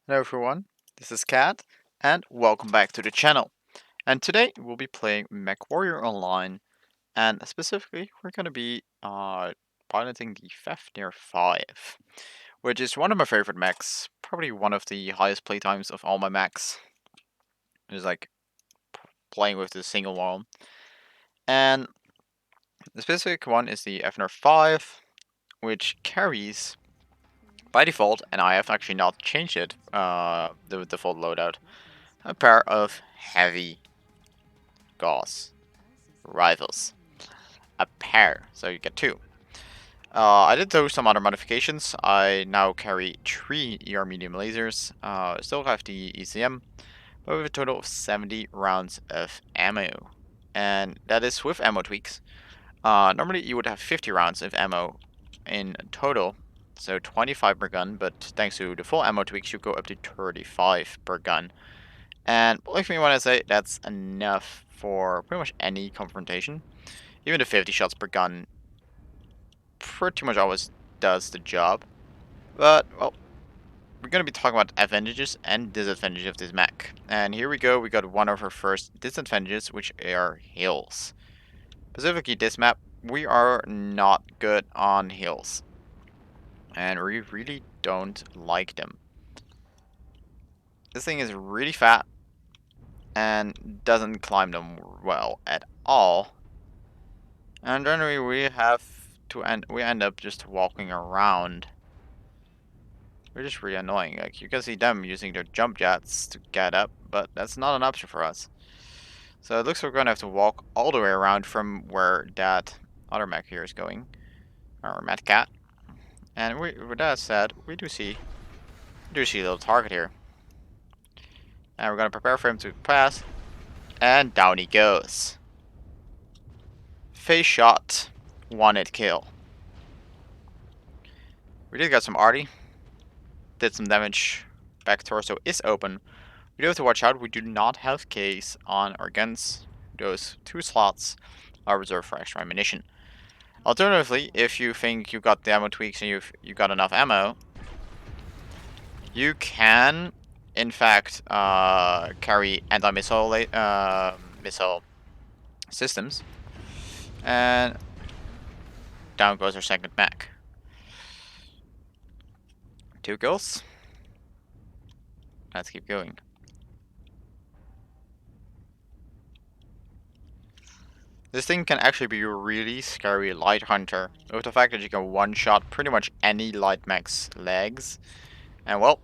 Hello everyone, this is Kat, and welcome back to the channel. And today we'll be playing MechWarrior Online, and specifically we're going to be piloting the Fafnir-5, which is one of my favorite mechs, probably one of the highest playtimes of all my mechs. It's like playing with the single one. And the specific one is the FNR-5, which carries by default, and I have actually not changed it, the default loadout, a pair of heavy Gauss rivals. A pair, so you get two. I did do some other modifications. I now carry 3 ER medium lasers, still have the ECM, but with a total of 70 rounds of ammo. And that is with ammo tweaks. Normally you would have 50 rounds of ammo in total, so 25 per gun, but thanks to the full ammo tweaks you go up to 35 per gun. And believe me when I say that's enough for pretty much any confrontation. Even the 50 shots per gun pretty much always does the job. But, well, we're going to be talking about advantages and disadvantages of this mech. And here we go, we got one of our first disadvantages, which are hills. Specifically this map, we are not good on hills. And we really don't like them. This thing is really fat and doesn't climb them well at all. And generally we end up just walking around, which is really annoying. Like, you can see them using their jump jets to get up, but that's not an option for us. So it looks like we're gonna have to walk all the way around from where that other mech here is going, or Mad Cat. And with that said, we do see a little target here, and we're gonna prepare for him to pass, and down he goes. Face shot, one hit kill. We did get some arty, did some damage. Back torso is open. We do have to watch out, we do not have case on our guns. Those 2 slots are reserved for extra ammunition. Alternatively, if you think you got the ammo tweaks and you got enough ammo, you can, in fact, carry anti-missile missile systems, and down goes our second mech. 2 kills. Let's keep going. This thing can actually be a really scary light hunter, with the fact that you can one-shot pretty much any light mech's legs. And well,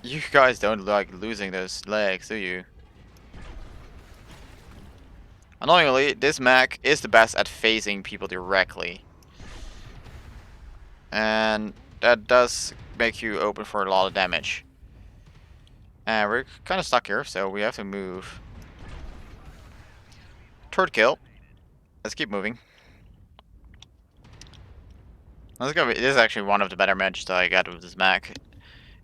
you guys don't like losing those legs, do you? Annoyingly, this mech is the best at phasing people directly. And that does make you open for a lot of damage. And we're kind of stuck here, so we have to move. Third kill. Let's keep moving. This is actually one of the better matches that I got with this mech.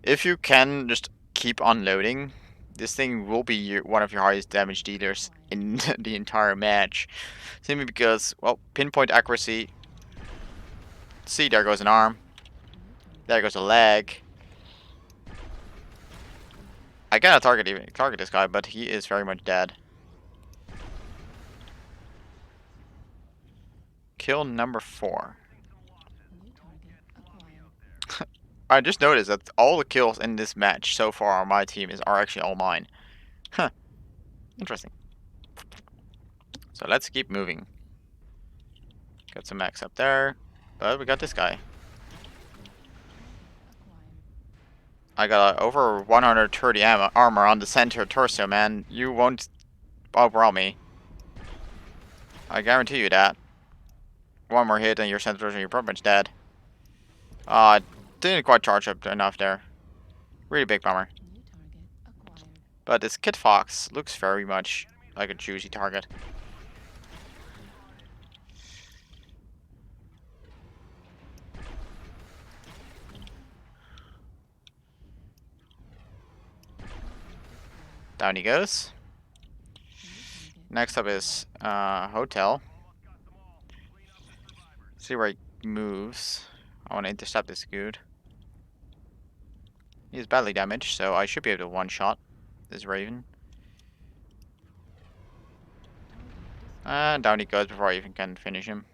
If you can just keep unloading, this thing will be one of your highest damage dealers in the entire match. Simply because, well, pinpoint accuracy. See, there goes an arm. There goes a leg. I cannot target this guy, but he is very much dead. Kill number 4. I just noticed that all the kills in this match so far on my team are actually all mine. Huh. Interesting. So let's keep moving. Got some max up there. But we got this guy. I got over 130 armor on the center torso, man. You won't overwhelm me. I guarantee you that. One more hit and your center torso, you're pretty much dead. Didn't quite charge up enough there. Really big bummer. But this Kid Fox looks very much like a juicy target. Down he goes. Next up is Hotel. See where he moves. I want to intercept this dude. He's badly damaged, so I should be able to one-shot this Raven. And down he goes before I even can finish him.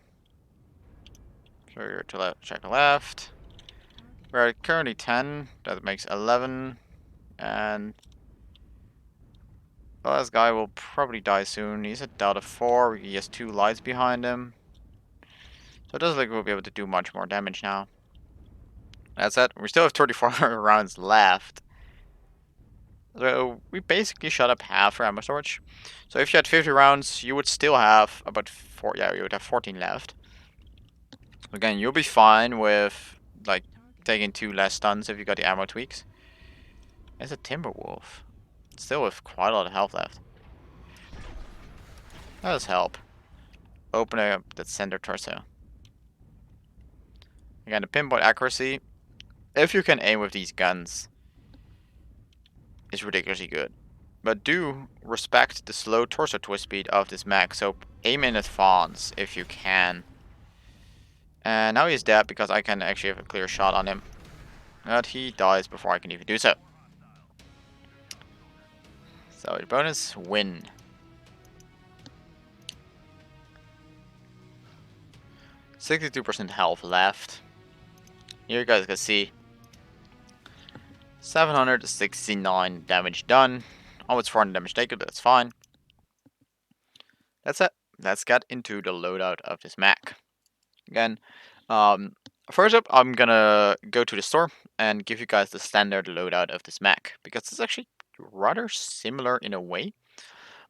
So you're to check the left. We're at currently 10. That makes 11. And the last guy will probably die soon. He's at Delta 4. He has 2 lights behind him. So it doesn't look like we'll be able to do much more damage now. That's it. We still have 34 rounds left. So we basically shut up half our ammo storage. So if you had 50 rounds, you would still have about 4. Yeah, you would have 14 left. Again, you'll be fine with like taking 2 less stuns if you got the ammo tweaks. There's a Timberwolf. Still with quite a lot of health left. That does help. Opening up that center torso. Again, the pinpoint accuracy, if you can aim with these guns, is ridiculously good. But do respect the slow torso twist speed of this mech, so aim in advance if you can. And now he's dead because I can actually have a clear shot on him. But he dies before I can even do so. So the bonus, win. 62% health left. Here you guys can see 769 damage done. Almost 400 damage taken, but that's fine. That's it. Let's get into the loadout of this mech. Again, first up, I'm gonna go to the store and give you guys the standard loadout of this mech, because it's actually rather similar in a way,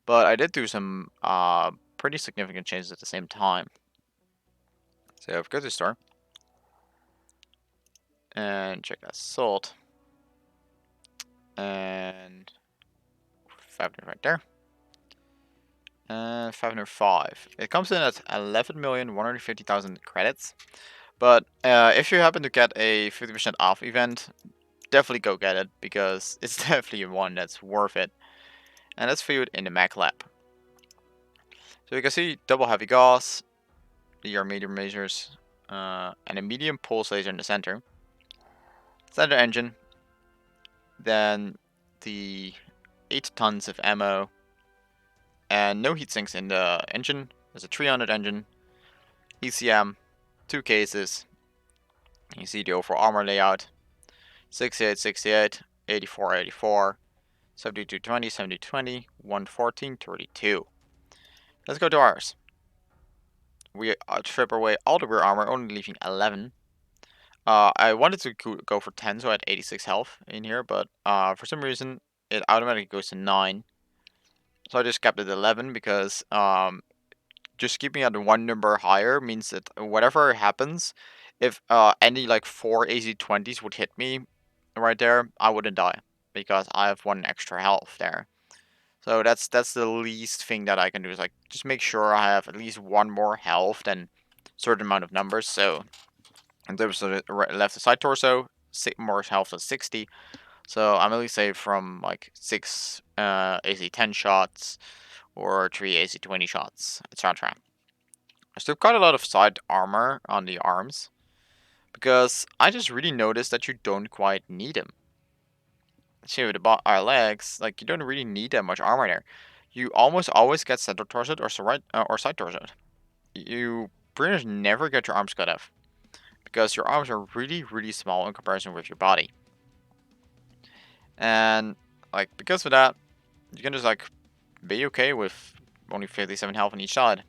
but I did do some pretty significant changes at the same time. So if we go to the store and check assault and Fafnir right there. FNR-5. It comes in at 11,150,000 credits. But if you happen to get a 50% off event, definitely go get it, because it's definitely one that's worth it. And that's viewed in the Mac Lab. So you can see double heavy Gauss, your medium lasers, and a medium pulse laser in the center. Center engine. Then the 8 tons of ammo. And no heat sinks in the engine. There's a 300 engine. ECM. 2 cases. You see the overall armor layout. 68, 68, 84, 84, 72, 20, 70, 20, 114, 32. Let's go to ours. We strip away all the rear armor, only leaving 11. I wanted to go for 10, so I had 86 health in here, but for some reason it automatically goes to 9. So I just kept it 11 because just keeping it one number higher means that whatever happens, if any like 4 AC-20s would hit me right there, I wouldn't die, because I have 1 extra health there. So that's the least thing that I can do, is like just make sure I have at least 1 more health than a certain amount of numbers. So in terms of the left side torso, more health than 60. So I'm at least saved from like 6 AC-10 shots or 3 AC-20 shots, etc. I still got a lot of side armor on the arms, because I just really noticed that you don't quite need them. See, with our legs, like, you don't really need that much armor there. You almost always get center torsoed or side torsoed. You pretty much never get your arms cut off, because your arms are really, really small in comparison with your body. And like, because of that, you can just like be okay with only 57 health on each side.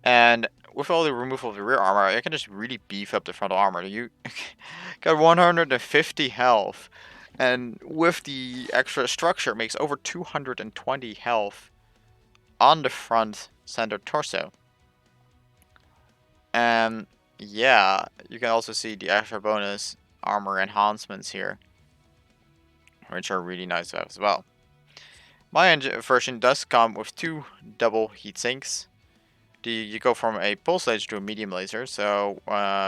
And with all the removal of the rear armor, I can just really beef up the frontal armor. You got 150 health. And with the extra structure, it makes over 220 health on the front center torso. And yeah, you can also see the extra bonus armor enhancements here, which are really nice to have as well. My version does come with 2 double heat sinks. You go from a pulse laser to a medium laser. So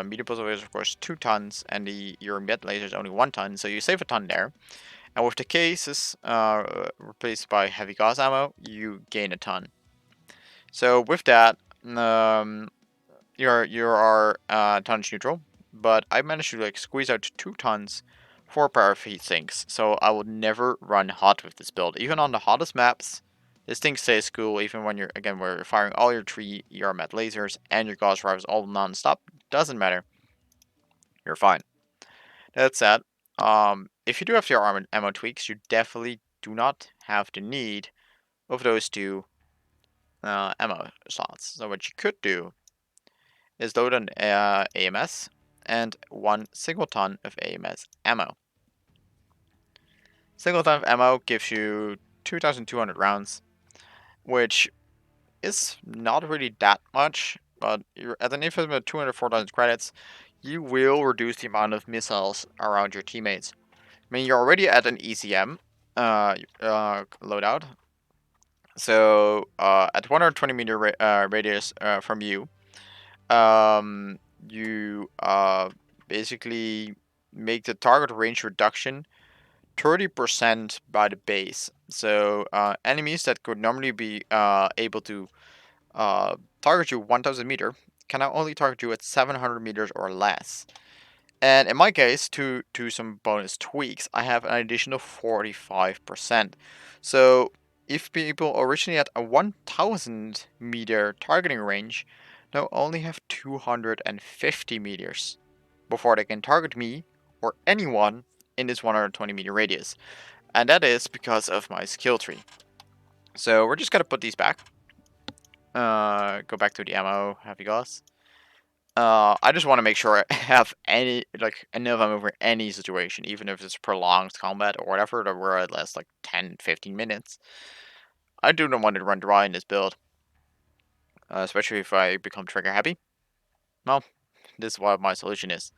medium pulse laser is of course 2 tons, and your mid laser is only 1 ton. So you save a ton there. And with the cases replaced by heavy Gauss ammo, you gain a ton. So with that, you are tonnage neutral. But I managed to like squeeze out 2 tons 4 pair of heat sinks, so I would never run hot with this build. Even on the hottest maps, this thing stays cool even when you're, again, where you're firing all your 3 ER-MET lasers and your Gauss rifles all non-stop. Doesn't matter. You're fine. That said, if you do have your arm and ammo tweaks, you definitely do not have the need of those 2 ammo slots. So what you could do is load an AMS and 1 singleton of AMS ammo. Singleton of ammo gives you 2,200 rounds, which is not really that much, but you're at an investment of 204,000 credits, you will reduce the amount of missiles around your teammates. I mean, you're already at an ECM loadout, so at 120 meter radius from you, you basically make the target range reduction 30% by the base. So enemies that could normally be able to target you 1000 meter can now only target you at 700 meters or less. And in my case, to some bonus tweaks, I have an additional 45%. So if people originally at a 1000 meter targeting range, now only have 250 meters before they can target me or anyone in this 120 meter radius. And that is because of my skill tree. So we're just gonna put these back. Go back to the ammo, heavy Gauss. I just want to make sure I have enough ammo for any situation, even if it's prolonged combat or whatever, that where it lasts like 10, 15 minutes. I do not want to run dry in this build, especially if I become trigger happy. Well, this is what my solution is.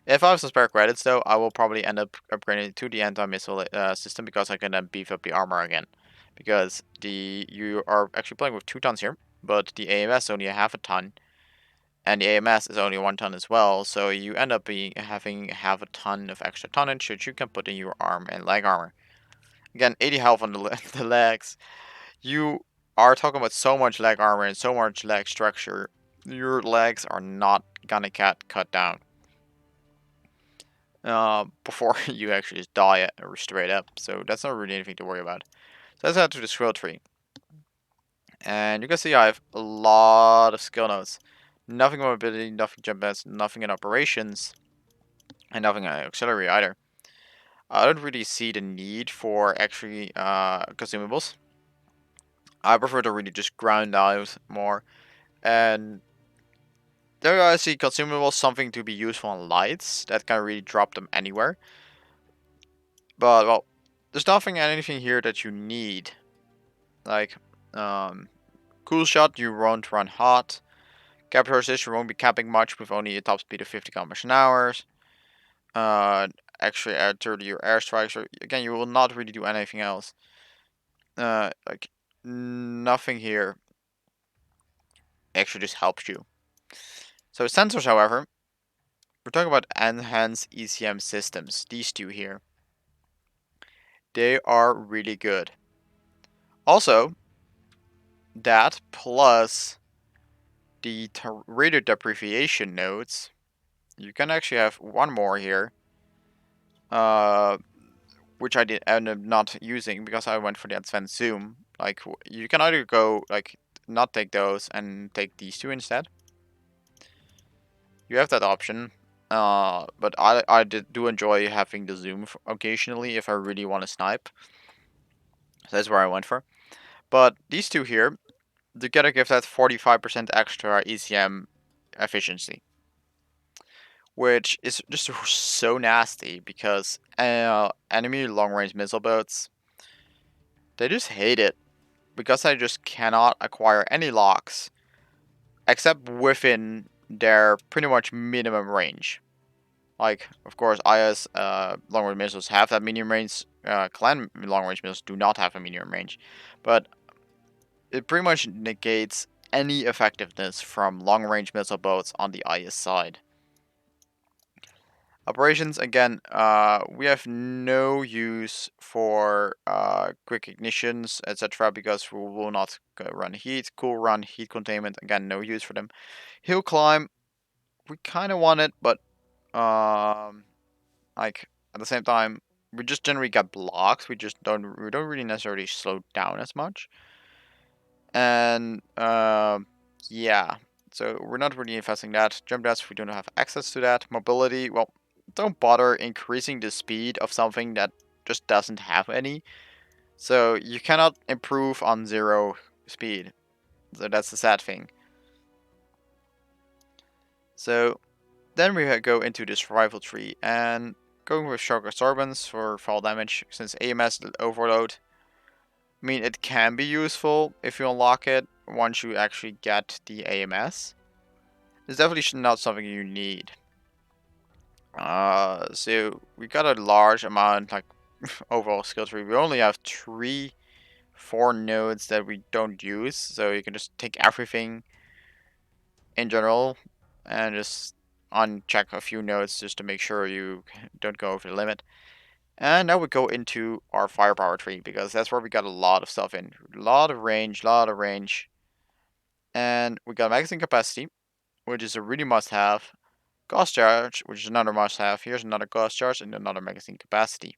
If I have some spare credits, though, I will probably end up upgrading to the anti-missile system because I can then beef up the armor again. Because you are actually playing with 2 tons here, but the AMS only a half a ton, and the AMS is only 1 ton as well, so you end up having half a ton of extra tonnage which you can put in your arm and leg armor. Again, 80 health on the legs. You are talking about so much leg armor and so much leg structure. Your legs are not gonna get cut down before you actually just die straight up. So that's not really anything to worry about. So let's head to the skill tree. And you can see I have a lot of skill nodes. Nothing on mobility, nothing jump bets, nothing in operations, and nothing in auxiliary either. I don't really see the need for actually consumables. I prefer to really just grind out more. And there I see consumables something to be useful on lights that can really drop them anywhere. But well, there's nothing anything here that you need. Like cool shot, you won't run hot. Capture assist, you won't be capping much with only a top speed of 50 kilometers an hour. Actually add 30 your airstrikes. Or again, you will not really do anything else. Like nothing here actually just helps you. So sensors, however, we're talking about enhanced ECM systems. These 2 here, they are really good. Also, that plus the radio depreciation nodes, you can actually have 1 more here. Which I did end up not using because I went for the advanced zoom. Like you can either go like not take those and take these 2 instead. You have that option. But I do enjoy having the zoom occasionally if I really want to snipe. So that's where I went for. But these 2 here, together give that 45% extra ECM efficiency, which is just so nasty because enemy long-range missile boats, they just hate it because I just cannot acquire any locks except within their pretty much minimum range. Like, of course, IS long-range missiles have that medium range. Clan long-range missiles do not have a medium range, but it pretty much negates any effectiveness from long-range missile boats on the IS side. Operations, again, we have no use for quick ignitions, etc. because we will not run heat. Cool run, heat containment, again, no use for them. Hill climb, we kind of want it, but like at the same time, we just generally get blocks. We don't really necessarily slow down as much. And yeah, so we're not really investing that. Jump dash, we don't have access to that. Mobility, well, don't bother increasing the speed of something that just doesn't have any. So you cannot improve on 0 speed. So that's the sad thing. So then we go into the survival tree and going with shock absorbance for fall damage since AMS overload. I mean, it can be useful if you unlock it once you actually get the AMS. It's definitely not something you need. So we got a large amount, like, overall skill tree. We only have 4 nodes that we don't use, so you can just take everything in general and just uncheck a few nodes just to make sure you don't go over the limit. And now we go into our firepower tree because that's where we got a lot of stuff in. A lot of range, And we got magazine capacity, which is a really must-have. Gauss charge, which is another must-have. Here's another Gauss charge and another magazine capacity.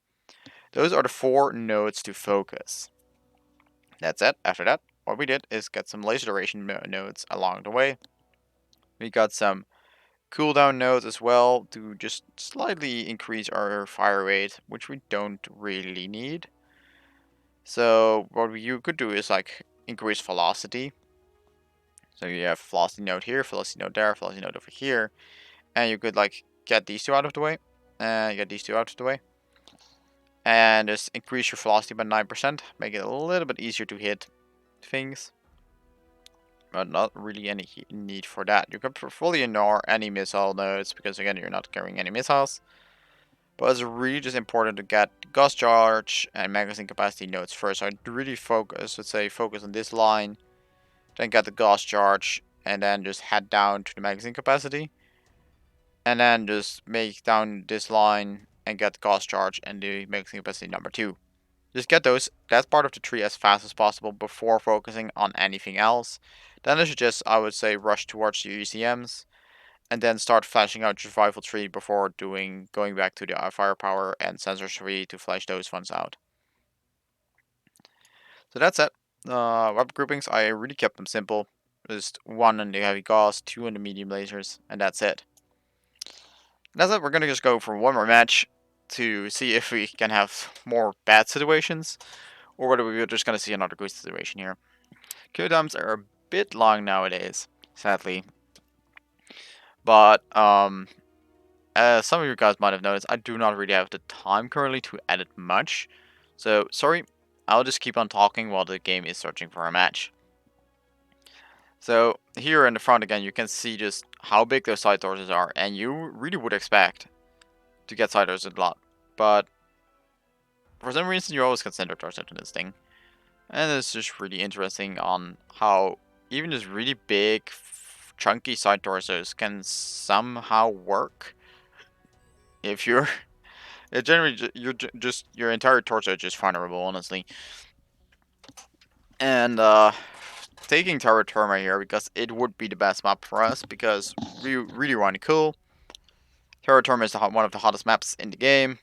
Those are the 4 nodes to focus. That's it. After that, what we did is get some laser duration nodes along the way. We got some cooldown nodes as well to just slightly increase our fire rate, which we don't really need. So what you could do is like increase velocity. So you have velocity node here, velocity node there, velocity node over here, and you could like get these 2 out of the way, and get these 2 out of the way, and just increase your velocity by 9%, make it a little bit easier to hit things, but not really any need for that. You can fully ignore any missile nodes because again you're not carrying any missiles. But it's really just important to get Gauss charge and magazine capacity nodes first. So I'd really focus, let's say, focus on this line, then get the Gauss charge, and then just head down to the magazine capacity. And then just make down this line and get Gauss charge and the magazine capacity number 2. Just get that part of the tree as fast as possible before focusing on anything else. Then I should just, I would say, rush towards the UCMs and then start flashing out your survival tree before going back to the firepower and sensor tree to flash those ones out. So that's it. Weapon groupings, I really kept them simple. Just 1 on the heavy Gauss, 2 on the medium lasers, and that's it. That's it. We're gonna just go for one more match to see if we can have more bad situations, or whether we're just gonna see another good situation here. Cooldowns are a bit long nowadays, sadly. But as some of you guys might have noticed, I do not really have the time currently to edit much. So, sorry, I'll just keep on talking while the game is searching for a match. So, here in the front again, you can see just how big those side torsos are, and you really would expect to get side torsos a lot. But, for some reason, you always consider torso in this thing. And it's just really interesting on how even just really big, chunky side torsos can somehow work if you're it generally your entire torso is just vulnerable, honestly. And taking Terra Terma here because it would be the best map for us because we really want it cool. Terra Terma is one of the hottest maps in the game.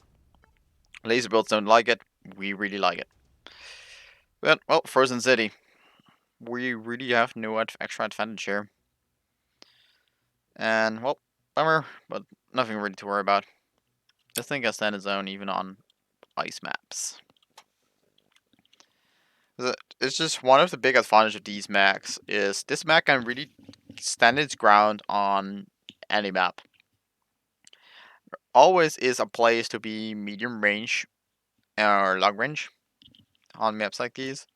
Laser builds don't like it. We really like it. But well, Frozen City, we really have no extra advantage here. And well, bummer, but nothing really to worry about. This thing can stand its own even on ice maps. It's just one of the big advantages of these maps is this map can really stand its ground on any map. Always is a place to be medium range or long range on maps like these.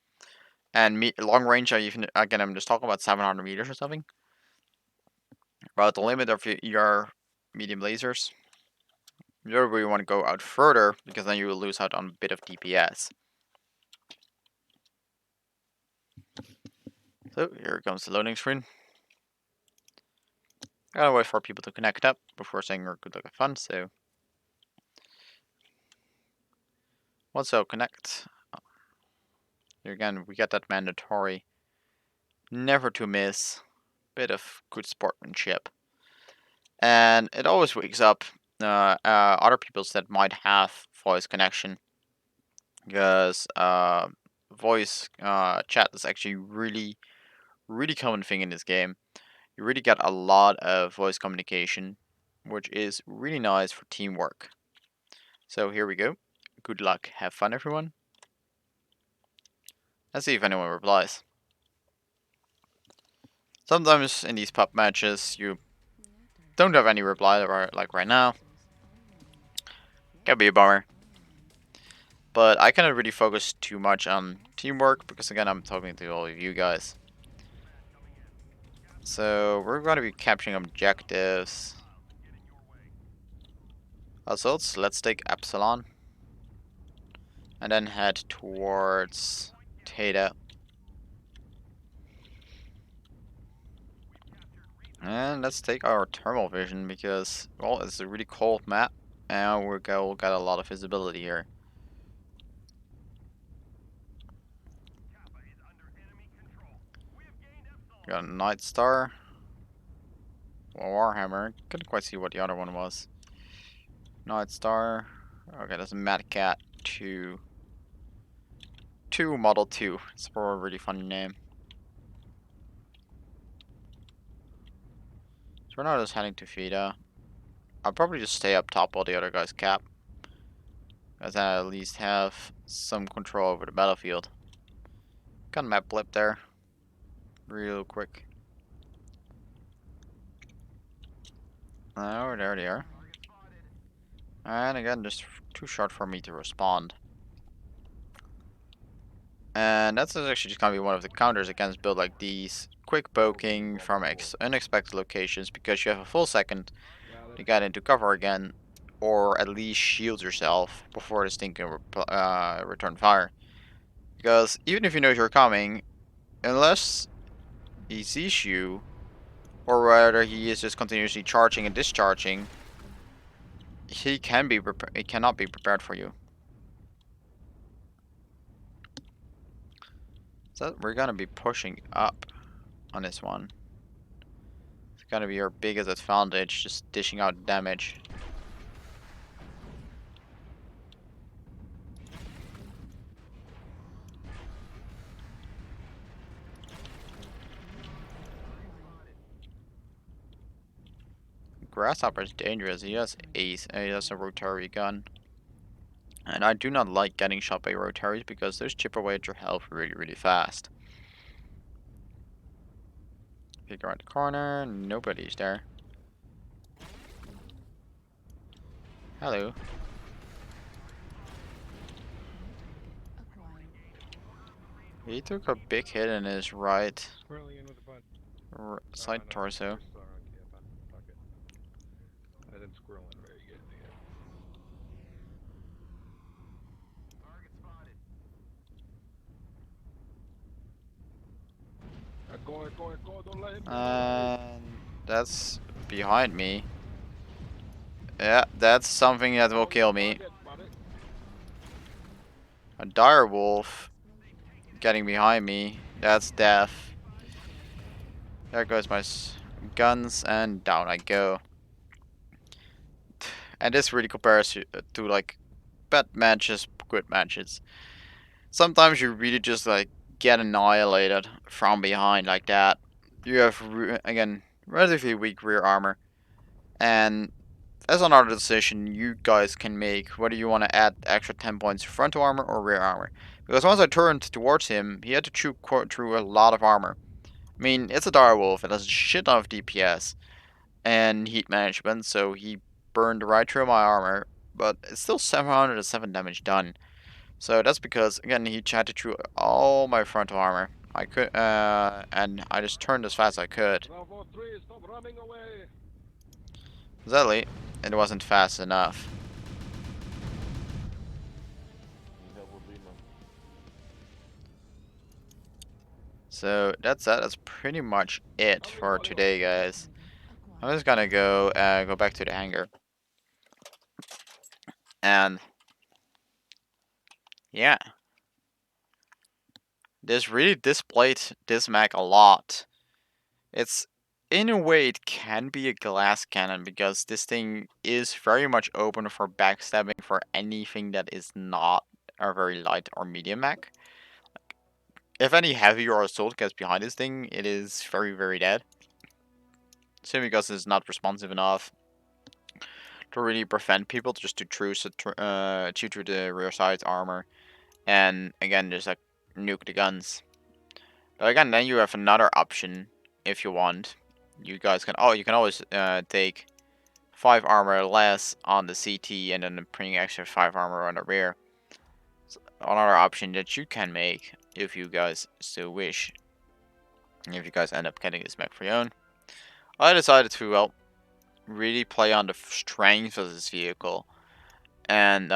And long range, I'm just talking about 700 meters or something. About the limit of your medium lasers. You don't really want to go out further because then you will lose out on a bit of DPS. So here comes the loading screen. I gotta wait for people to connect up before saying we're good luck and fun, so once they'll connect, here again we get that mandatory never to miss bit of good sportsmanship. And it always wakes up other peoples that might have voice connection, because voice chat is actually really common thing in this game. You really get a lot of voice communication, which is really nice for teamwork. So here we go. Good luck. Have fun, everyone. Let's see if anyone replies. Sometimes in these pub matches, you don't have any reply, like right now. Can be a bummer. But I cannot really focus too much on teamwork because, again, I'm talking to all of you guys. So we're going to be capturing objectives. Assaults, let's take Epsilon. And then head towards Theta. And let's take our thermal vision because, well, it's a really cold map. And we'll get a lot of visibility here. Got a Night Star. Warhammer. Couldn't quite see what the other one was. Night Star. Okay, there's a Mad Cat 2. 2 Model 2. It's for a really funny name. So we're now just heading to Theta. I'll probably just stay up top while the other guys cap, as I at least have some control over the battlefield. Got a map blip there. Real quick. Oh, there they are. And again, just too short for me to respond. And that's actually just gonna be one of the counters against builds like these. Quick poking from unexpected locations because you have a full second to get into cover again, or at least shield yourself before this thing can return fire. Because even if you know you're coming, unless he sees you, or rather he is just continuously charging and discharging, he cannot be prepared for you. So we're gonna be pushing up on this one. It's gonna be our biggest advantage, just dishing out damage. Grasshopper is dangerous. He has ace, and he has a rotary gun. And I do not like getting shot by rotaries because those chip away at your health really fast. Peek around the corner, nobody's there. Hello. He took a big hit in his right side torso. And that's behind me. Yeah, that's something that will kill me. A dire wolf getting behind me. That's death. There goes my guns, and down I go. And this really compares to like bad matches, good matches. Sometimes you really just like get annihilated from behind like that. You have again relatively weak rear armor, and that's another decision you guys can make whether you want to add extra 10 points frontal armor or rear armor. Because once I turned towards him, he had to chew through a lot of armor. I mean, it's a direwolf, it has a shit ton of DPS and heat management, so he burned right through my armor, but it's still 707 damage done. So that's because, again, he chatted through all my frontal armor. I could, and I just turned as fast as I could. Sadly, it wasn't fast enough. So that's that. That's pretty much it for today, guys. I'm just gonna go back to the hangar, and yeah, this really displayed this mech a lot. It's in a way, it can be a glass cannon because this thing is very much open for backstabbing for anything that is not a very light or medium mech. If any heavy or assault gets behind this thing, it is very, very dead. Simply because it's not responsive enough to really prevent people just to shoot through the rear side's armor. And again, just like nuke the guns. But again, then you have another option if you want. You guys can you can always take 5 armor less on the CT and then bring extra 5 armor on the rear. So another option that you can make if you guys so wish. If you guys end up getting this mech for your own. I decided to, well, really play on the strength of this vehicle and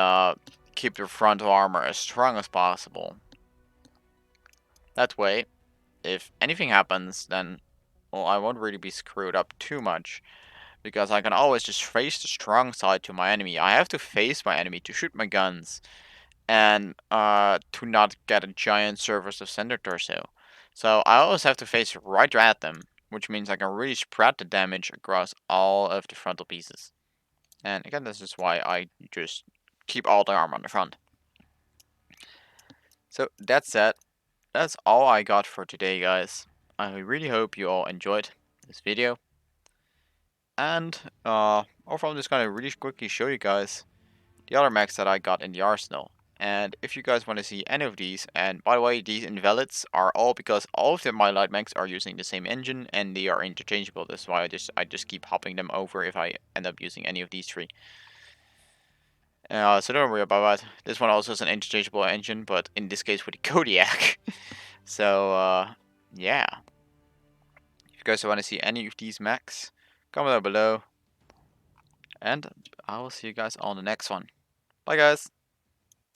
keep the frontal armor as strong as possible. That way, if anything happens, then, well, I won't really be screwed up too much. Because I can always just face the strong side to my enemy. I have to face my enemy to shoot my guns. And to not get a giant surface of center torso. So I always have to face right at them. Which means I can really spread the damage across all of the frontal pieces. And again, this is why I just keep all the armor on the front. So that said, that's all I got for today, guys. I really hope you all enjoyed this video. And overall, I'm just gonna really quickly show you guys the other mechs that I got in the arsenal. And if you guys want to see any of these, and by the way, these invalids are all because all of my light mechs are using the same engine and they are interchangeable. That's why I just keep hopping them over if I end up using any of these three. So don't worry about that. This one also has an interchangeable engine, but in this case with the Kodiak. So yeah. If you guys want to see any of these mechs, comment down below. And I will see you guys on the next one. Bye guys!